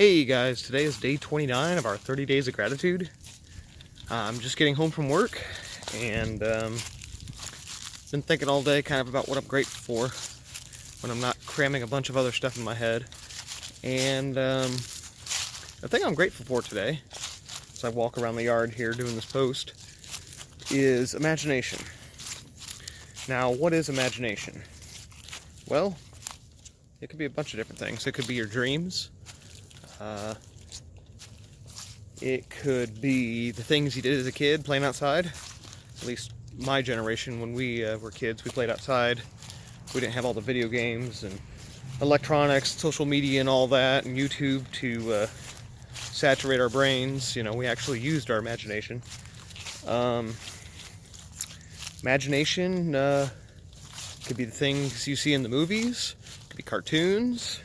Hey guys, today is day 29 of our 30 days of gratitude. I'm just getting home from work and been thinking all day kind of about what I'm grateful for when I'm not cramming a bunch of other stuff in my head. And the thing I'm grateful for today, as I walk around the yard here doing this post, is imagination. Now, what is imagination? Well, it could be a bunch of different things. It could be your dreams. It could be the things you did as a kid, playing outside. At least my generation, when we were kids, we played outside. We didn't have all the video games and electronics, social media and all that, and YouTube to saturate our brains. You know, we actually used our imagination. Imagination could be the things you see in the movies, could be cartoons.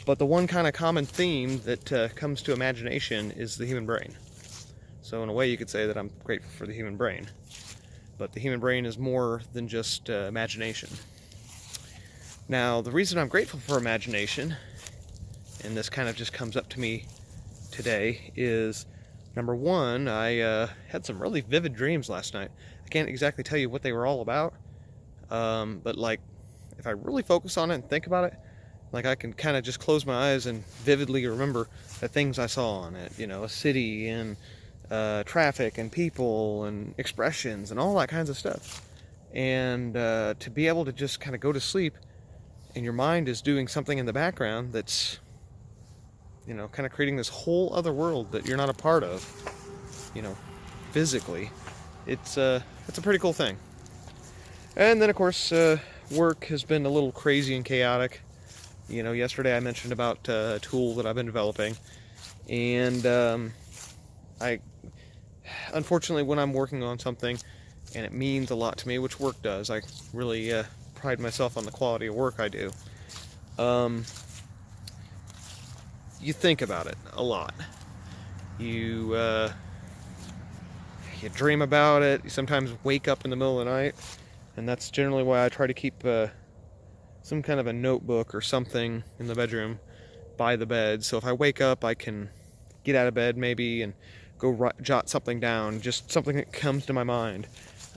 But the one kind of common theme that comes to imagination is the human brain. So in a way you could say that I'm grateful for the human brain. But the human brain is more than just imagination. Now, the reason I'm grateful for imagination, and this kind of just comes up to me today, is number one, I had some really vivid dreams last night. I can't exactly tell you what they were all about, but like, if I really focus on it and think about it, like I can kind of just close my eyes and vividly remember the things I saw on it. You know, a city and traffic and people and expressions and all that kinds of stuff. And to be able to just kind of go to sleep and your mind is doing something in the background that's, you know, kind of creating this whole other world that you're not a part of, you know, physically. It's a pretty cool thing. And then, of course, work has been a little crazy and chaotic. You know, yesterday I mentioned about a tool that I've been developing, and unfortunately, when I'm working on something and it means a lot to me, which work does, I really pride myself on the quality of work I do. You think about it a lot. You dream about it. You sometimes wake up in the middle of the night, and that's generally why I try to keep some kind of a notebook or something in the bedroom by the bed. So if I wake up, I can get out of bed maybe and go jot something down, just something that comes to my mind.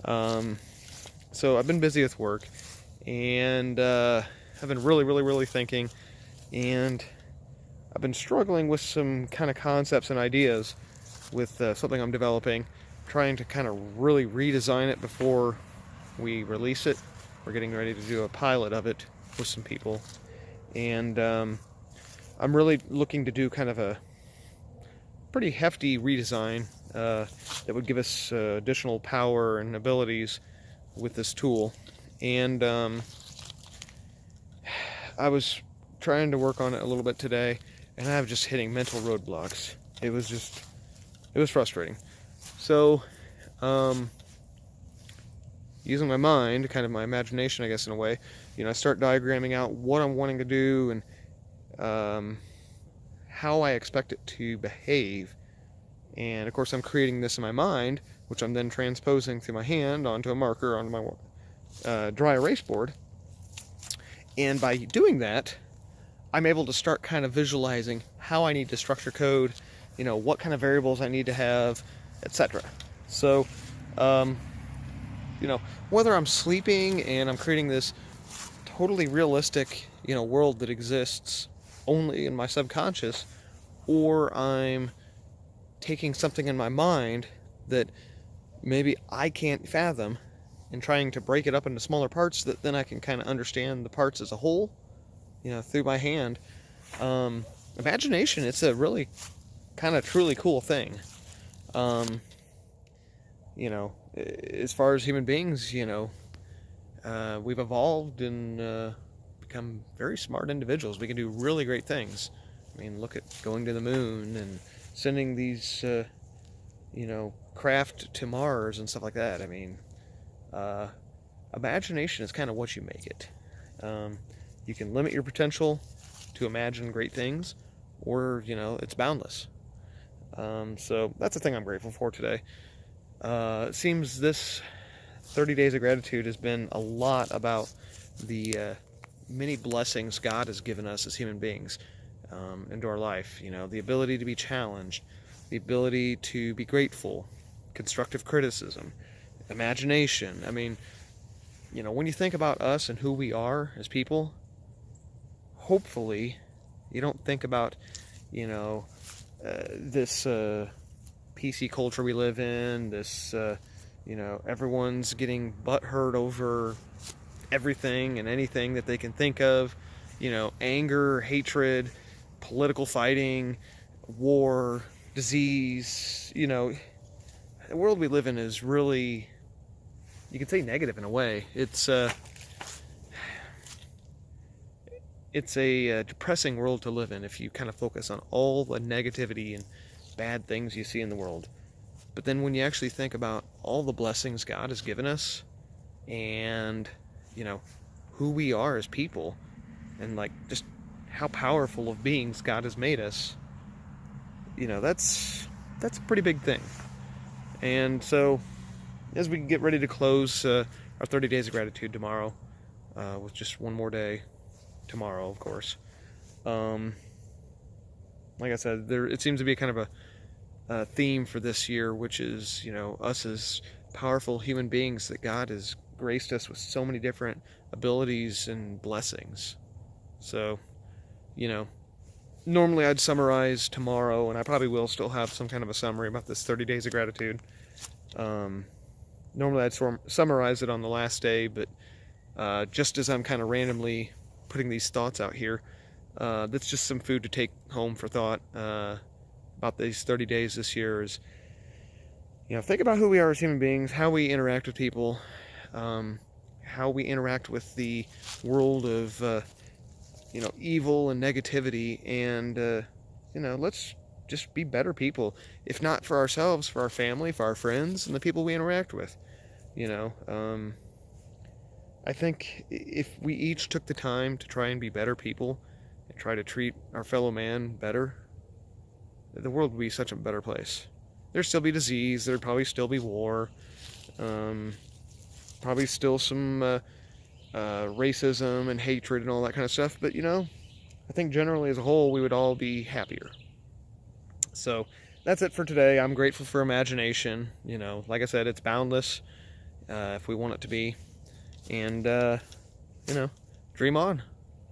So I've been busy with work, and I've been really thinking, and I've been struggling with some kind of concepts and ideas with something I'm developing, trying to kind of really redesign it before we release it. We're getting ready to do a pilot of it with some people, and I'm really looking to do kind of a pretty hefty redesign that would give us additional power and abilities with this tool. And I was trying to work on it a little bit today, and I was just hitting mental roadblocks. It was frustrating. So using my mind, kind of my imagination, I guess, in a way, you know, I start diagramming out what I'm wanting to do and how I expect it to behave. And of course, I'm creating this in my mind, which I'm then transposing through my hand onto a marker onto my dry erase board. And by doing that, I'm able to start kind of visualizing how I need to structure code, you know, what kind of variables I need to have, etc. So, you know, whether I'm sleeping and I'm creating this totally realistic, you know, world that exists only in my subconscious, or I'm taking something in my mind that maybe I can't fathom and trying to break it up into smaller parts that then I can kind of understand the parts as a whole, you know, through my hand. Imagination, it's a really kind of truly cool thing. You know, as far as human beings, you know, we've evolved and become very smart individuals. We can do really great things. I mean, look at going to the moon and sending these, you know, craft to Mars and stuff like that. I mean, imagination is kind of what you make it. You can limit your potential to imagine great things, or, you know, it's boundless. So that's the thing I'm grateful for today. It seems this 30 days of gratitude has been a lot about the many blessings God has given us as human beings into our life. The ability to be challenged, the ability to be grateful, constructive criticism, imagination. I mean, when you think about us and who we are as people, hopefully you don't think about, this PC culture we live in, this, everyone's getting butthurt over everything and anything that they can think of, anger, hatred, political fighting, war, disease. The world we live in is really, you could say, negative in a way. It's a depressing world to live in if you kind of focus on all the negativity and bad things you see in the world. But then when you actually think about all the blessings God has given us, and who we are as people, and just how powerful of beings God has made us, that's a pretty big thing. And so as we get ready to close our 30 days of gratitude tomorrow, with just one more day tomorrow, of course, like I said, it seems to be kind of a theme for this year, which is us as powerful human beings, that God has graced us with so many different abilities and blessings. So normally I'd summarize tomorrow, and I probably will still have some kind of a summary about this 30 days of gratitude. Normally I'd summarize it on the last day, but just as I'm kind of randomly putting these thoughts out here, that's just some food to take home for thought about these 30 days this year. Is think about who we are as human beings, how we interact with people, how we interact with the world of evil and negativity, and let's just be better people, if not for ourselves, for our family, for our friends, and the people we interact with. I think if we each took the time to try and be better people and try to treat our fellow man better, the world would be such a better place. There'd still be disease, there'd probably still be war, probably still some racism and hatred and all that kind of stuff, but I think generally as a whole we would all be happier. So that's it for today. I'm grateful for imagination. Like I said, it's boundless if we want it to be. And dream on.